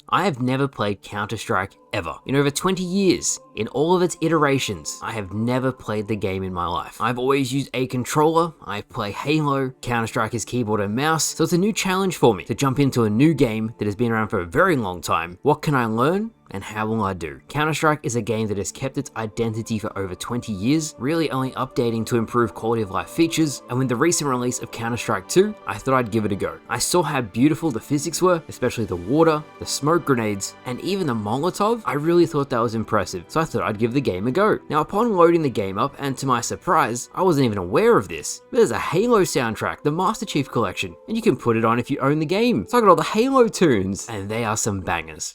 I have never played Counter-Strike ever. In over 20 years, in all of its iterations, I have never played the game in my life. I've always used a controller, I play Halo, Counter-Strike is keyboard and mouse, so it's a new challenge for me to jump into a new game that has been around for a very long time. What can I learn? And how will I do? Counter-Strike is a game that has kept its identity for over 20 years, really only updating to improve quality of life features, and with the recent release of Counter-Strike 2, I thought I'd give it a go. I saw how beautiful the physics were, especially the water, the smoke grenades, and even the Molotov. I really thought that was impressive, so I thought I'd give the game a go. Now upon loading the game up, and to my surprise, I wasn't even aware of this, but there's a Halo soundtrack, the Master Chief Collection, and you can put it on if you own the game. So I got all the Halo tunes, and they are some bangers.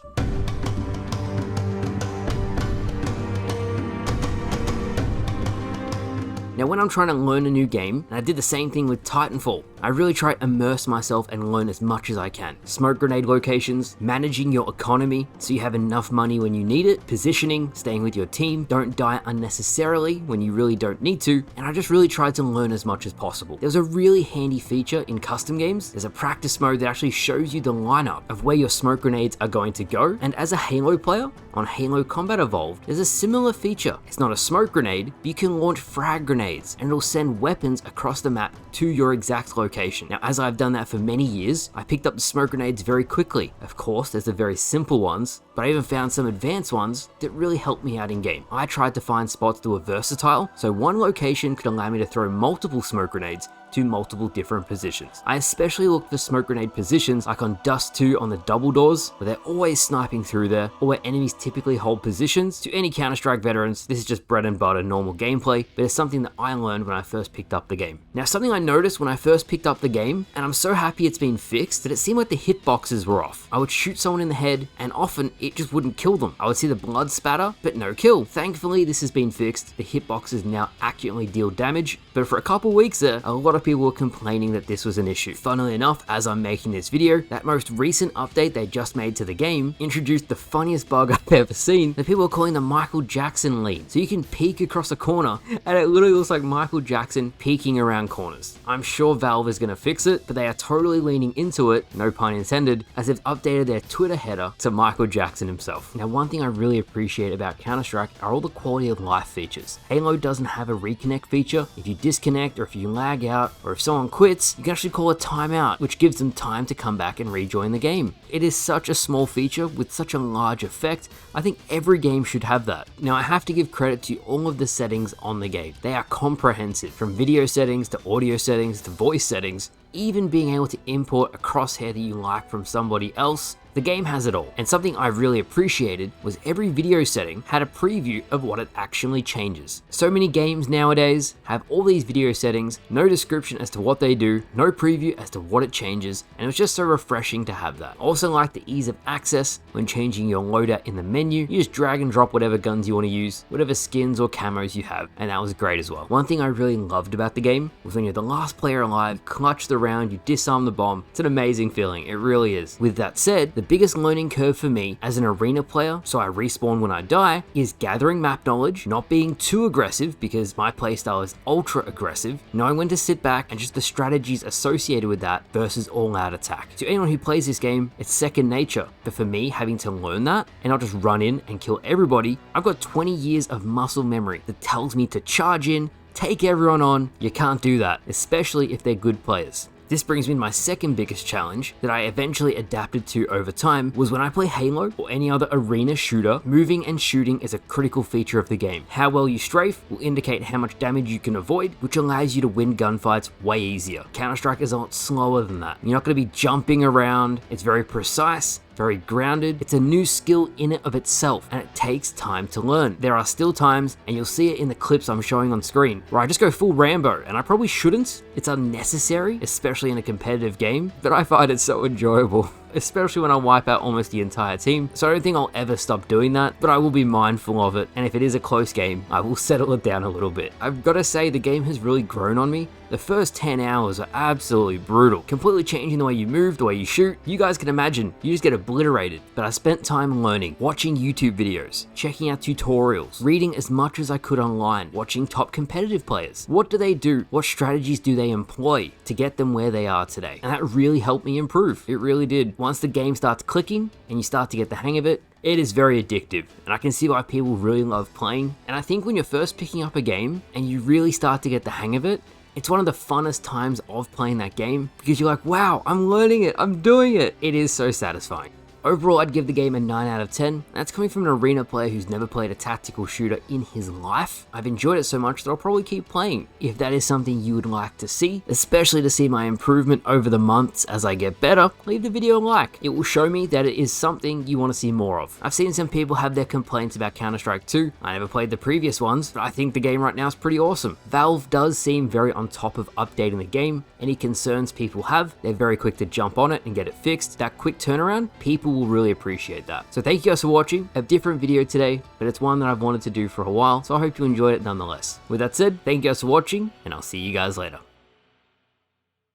Now when I'm trying to learn a new game, and I did the same thing with Titanfall, I really try to immerse myself and learn as much as I can. Smoke grenade locations, managing your economy so you have enough money when you need it, positioning, staying with your team, don't die unnecessarily when you really don't need to, and I just really tried to learn as much as possible. There's a really handy feature in custom games. There's a practice mode that actually shows you the lineup of where your smoke grenades are going to go, and as a Halo player, on Halo Combat Evolved, there's a similar feature. It's not a smoke grenade, but you can launch frag grenades, and it'll send weapons across the map to your exact location. Now, as I've done that for many years, I picked up the smoke grenades very quickly. Of course, there's the very simple ones, but I even found some advanced ones that really helped me out in game. I tried to find spots that were versatile, so one location could allow me to throw multiple smoke grenades to multiple different positions. I especially look for smoke grenade positions like on Dust 2 on the double doors, where they're always sniping through there, or where enemies typically hold positions. To any Counter-Strike veterans, this is just bread and butter normal gameplay, but it's something that I learned when I first picked up the game. Now, something I noticed when I first picked up the game, and I'm so happy it's been fixed, that it seemed like the hitboxes were off. I would shoot someone in the head, and often it just wouldn't kill them. I would see the blood spatter, but no kill. Thankfully, this has been fixed. The hitboxes now accurately deal damage, but for a couple weeks there, a lot of people were complaining that this was an issue. Funnily enough, as I'm making this video, that most recent update they just made to the game introduced the funniest bug I've ever seen that people are calling the Michael Jackson lean. So you can peek across a corner, and it literally looks like Michael Jackson peeking around corners. I'm sure Valve is going to fix it, but they are totally leaning into it, no pun intended, as they've updated their Twitter header to Michael Jackson himself. Now, one thing I really appreciate about Counter-Strike are all the quality of life features. Halo doesn't have a reconnect feature. If you disconnect, or if you lag out, or if someone quits, you can actually call a timeout, which gives them time to come back and rejoin the game. It is such a small feature with such a large effect. I think every game should have that. Now, I have to give credit to all of the settings on the game. They are comprehensive, from video settings to audio settings to voice settings, even being able to import a crosshair that you like from somebody else. The game has it all, and something I really appreciated was every video setting had a preview of what it actually changes. So many games nowadays have all these video settings, no description as to what they do, no preview as to what it changes, and it was just so refreshing to have that. Also like the ease of access when changing your loadout in the menu. You just drag and drop whatever guns you want to use, whatever skins or camos you have, and that was great as well. One thing I really loved about the game was when you're the last player alive, you clutch the round, you disarm the bomb. It's an amazing feeling, it really is. With that said, the biggest learning curve for me as an arena player, so I respawn when I die, is gathering map knowledge, not being too aggressive because my playstyle is ultra aggressive, knowing when to sit back and just the strategies associated with that versus all out attack. To anyone who plays this game, it's second nature, but for me, having to learn that and not just run in and kill everybody, I've got 20 years of muscle memory that tells me to charge in, take everyone on. You can't do that, especially if they're good players. This brings me to my second biggest challenge that I eventually adapted to over time was when I play Halo or any other arena shooter, moving and shooting is a critical feature of the game. How well you strafe will indicate how much damage you can avoid, which allows you to win gunfights way easier. Counter-Strike is a lot slower than that. You're not going to be jumping around, it's very precise, very grounded. It's a new skill in and of itself, and it takes time to learn. There are still times, and you'll see it in the clips I'm showing on screen, where I just go full Rambo, and I probably shouldn't. It's unnecessary, especially in a competitive game, but I find it so enjoyable. Especially when I wipe out almost the entire team. So I don't think I'll ever stop doing that, but I will be mindful of it, and if it is a close game, I will settle it down a little bit. I've got to say, the game has really grown on me, The first 10 hours are absolutely brutal, completely changing the way you move, the way you shoot. You guys can imagine, you just get obliterated. But I spent time learning, watching YouTube videos, checking out tutorials, reading as much as I could online, watching top competitive players. What do they do? What strategies do they employ to get them where they are today? And that really helped me improve. It really did. Once the game starts clicking and you start to get the hang of it, it is very addictive, and I can see why people really love playing. And I think when you're first picking up a game and you really start to get the hang of it, it's one of the funnest times of playing that game because you're like, wow, I'm learning it, I'm doing it. It is so satisfying. Overall, I'd give the game a 9 out of 10. That's coming from an arena player who's never played a tactical shooter in his life. I've enjoyed it so much that I'll probably keep playing. If that is something you would like to see, especially to see my improvement over the months as I get better, leave the video a like. It will show me that it is something you want to see more of. I've seen some people have their complaints about Counter-Strike 2. I never played the previous ones, but I think the game right now is pretty awesome. Valve does seem very on top of updating the game. Any concerns people have, they're very quick to jump on it and get it fixed. That quick turnaround, people will really appreciate that. So thank you guys for watching. A different video today, but it's one that I've wanted to do for a while, so I hope you enjoyed it nonetheless. With that said, thank you guys for watching, and I'll see you guys later.